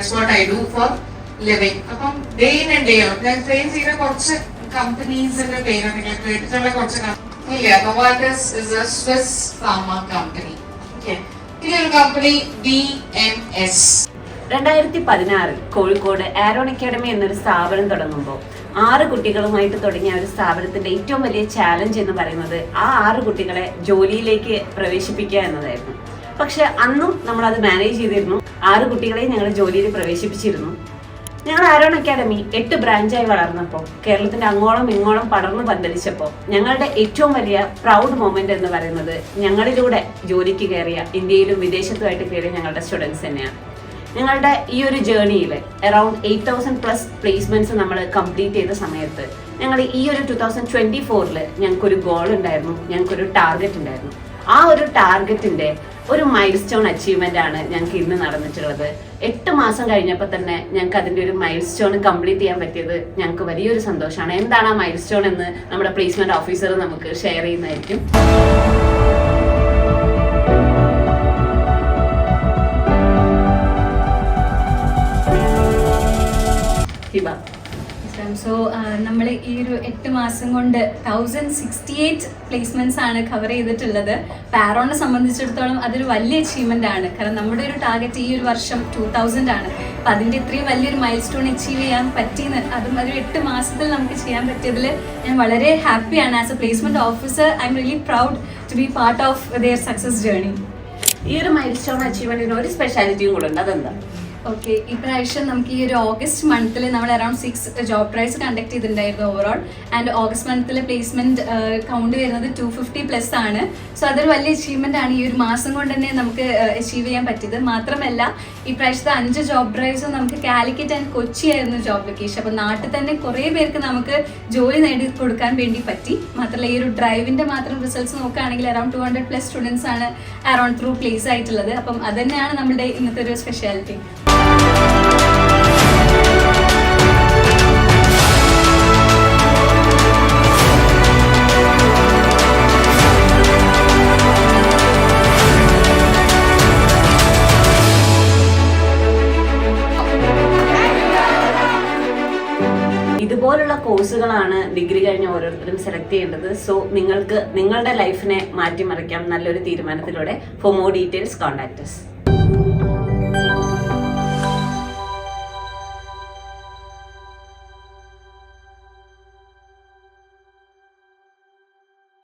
That's what I do for living. അപ്പം day in and day out ഞാൻ train ചെയ്ത കുറച്ച് കമ്പനീസിന്റെ പേര് നിങ്ങൾ കേട്ടിട്ടുള്ള കുറച്ച് ഇല്ല. Novartis is a Swiss pharma company. Okay, ഈ ഒരു company BMS 2016 Kozhikode Aaron academy എന്നൊരു സ്ഥാപനം തുടങ്ങുമ്പോൾ 6 കുട്ടികളുമായിട്ട് തുടങ്ങിയ ഒരു സ്ഥാപനത്തിന്റെ ഏറ്റവും വലിയ ചാലഞ്ച് എന്ന് പറയുന്നത് ആ 6 കുട്ടികളെ ജോലിയിലേക്ക് പ്രവേശിപ്പിക്കുക എന്നതായിരുന്നു. പക്ഷെ അന്നും നമ്മൾ അത് മാനേജ് ചെയ്തിരുന്നു. 6 കുട്ടികളെ ഞങ്ങൾ ജോലിയിൽ പ്രവേശിപ്പിച്ചിരുന്നു. ഞങ്ങൾ ആരോൺ അക്കാഡമി 8 ബ്രാഞ്ചായി വളർന്നപ്പോൾ, കേരളത്തിന്റെ അങ്ങോളം ഇങ്ങോളം പടർന്നു പന്തലിച്ചപ്പോൾ ഞങ്ങളുടെ ഏറ്റവും വലിയ പ്രൗഡ് മൊമെന്റ് എന്ന് പറയുന്നത് ഞങ്ങളിലൂടെ ജോലിക്ക് കയറിയ, ഇന്ത്യയിലും വിദേശത്തുമായിട്ട് കയറിയ ഞങ്ങളുടെ സ്റ്റുഡൻസ് തന്നെയാണ്. ഞങ്ങളുടെ ഈ ഒരു ജേർണിയിൽ അറൌണ്ട് 8,000+ പ്ലേസ്മെന്റ്സ് നമ്മൾ കംപ്ലീറ്റ് ചെയ്ത സമയത്ത് ഞങ്ങൾ ഈ ഒരു 2024 ഞങ്ങൾക്കൊരു ഗോൾ ഉണ്ടായിരുന്നു, ഞങ്ങൾക്കൊരു ടാർഗറ്റ് ഉണ്ടായിരുന്നു. ആ ഒരു ടാർഗറ്റിന്റെ ഒരു മൈൽ സ്റ്റോൺ അച്ചീവ്മെന്റ് ആണ് ഞങ്ങൾക്ക് ഇന്ന് നടന്നിട്ടുള്ളത്. 8 മാസം കഴിഞ്ഞപ്പോൾ തന്നെ ഞങ്ങൾക്ക് അതിന്റെ ഒരു മൈൽ സ്റ്റോൺ കംപ്ലീറ്റ് ചെയ്യാൻ പറ്റിയത് ഞങ്ങൾക്ക് വലിയൊരു സന്തോഷമാണ്. എന്താണ് ആ മൈൽ സ്റ്റോൺ എന്ന് നമ്മുടെ പ്ലേസ്മെന്റ് ഓഫീസർ നമുക്ക് ഷെയർ ചെയ്യുന്നതായിരിക്കും. സോ നമ്മൾ ഈ ഒരു 8 മാസം കൊണ്ട് 1068 പ്ലേസ്മെന്റ്സ് ആണ് കവർ ചെയ്തിട്ടുള്ളത്. പാരോണിനെ സംബന്ധിച്ചിടത്തോളം അതൊരു വലിയ അച്ചീവ്മെന്റ് ആണ്. കാരണം നമ്മുടെ ഒരു ടാർഗറ്റ് ഈ ഒരു വർഷം 2000 ആണ്. അപ്പം അതിൻ്റെ ഇത്രയും വലിയൊരു മൈൽ സ്റ്റോൺ അച്ചീവ് ചെയ്യാൻ പറ്റിയെന്ന്, അതും ഒരു 8 മാസത്തിൽ നമുക്ക് ചെയ്യാൻ പറ്റിയതിൽ ഞാൻ വളരെ ഹാപ്പിയാണ്. As a placement officer I'm really proud to be part of their success journey. ഈ ഒരു മൈൽ സ്റ്റോൺ അച്ചീവ്മെന്റിന് ഒരു സ്പെഷ്യാലിറ്റിയും കൂടെ ഉണ്ട്. അതെന്താ? ഓക്കെ, ഇപ്രാവശ്യം നമുക്ക് ഈ ഒരു ഓഗസ്റ്റ് മന്തിൽ നമ്മൾ അറൌണ്ട് 6 ജോബ് ഡ്രൈവ്സ് കണ്ടക്ട് ചെയ്തിട്ടുണ്ടായിരുന്നു ഓവറോൾ. ആൻഡ് ഓഗസ്റ്റ് മന്തിലെ പ്ലേസ്മെന്റ് കൗണ്ട് വരുന്നത് 250+ ആണ്. സോ അതൊരു വലിയ അച്ചീവ്മെന്റ് ആണ്. ഈ ഒരു മാസം കൊണ്ട് തന്നെ നമുക്ക് അച്ചീവ് ചെയ്യാൻ പറ്റിയത്. മാത്രമല്ല ഈ പ്രാവശ്യത്തെ 5 ജോബ് ഡ്രൈവ്സും നമുക്ക് കാലിക്കറ്റ് ആൻഡ് കൊച്ചി ആയിരുന്നു ജോബ് ലൊക്കേഷൻ. അപ്പോൾ നാട്ടിൽ തന്നെ കുറേ പേർക്ക് നമുക്ക് ജോലി നേടി കൊടുക്കാൻ വേണ്ടി പറ്റി. മാത്രമല്ല ഈ ഒരു ഡ്രൈവിന്റെ മാത്രം റിസൾട്ട്സ് നോക്കുകയാണെങ്കിൽ അറൌണ്ട് 200+ സ്റ്റുഡൻസ് ആണ് അറൌണ്ട് ത്രൂ പ്ലേസ് ആയിട്ടുള്ളത്. അപ്പം അത് തന്നെയാണ് നമ്മുടെ ഇന്നത്തെ ഒരു സ്പെഷ്യാലിറ്റി. ഇതുപോലുള്ള കോഴ്സുകളാണ് ഡിഗ്രി കഴിഞ്ഞ ഓരോരുത്തരും സെലക്ട് ചെയ്യേണ്ടത്. സോ നിങ്ങൾക്ക് നിങ്ങളുടെ ലൈഫിനെ മാറ്റിമറിക്കാം നല്ലൊരു തീരുമാനത്തിലൂടെ. For more details contact us.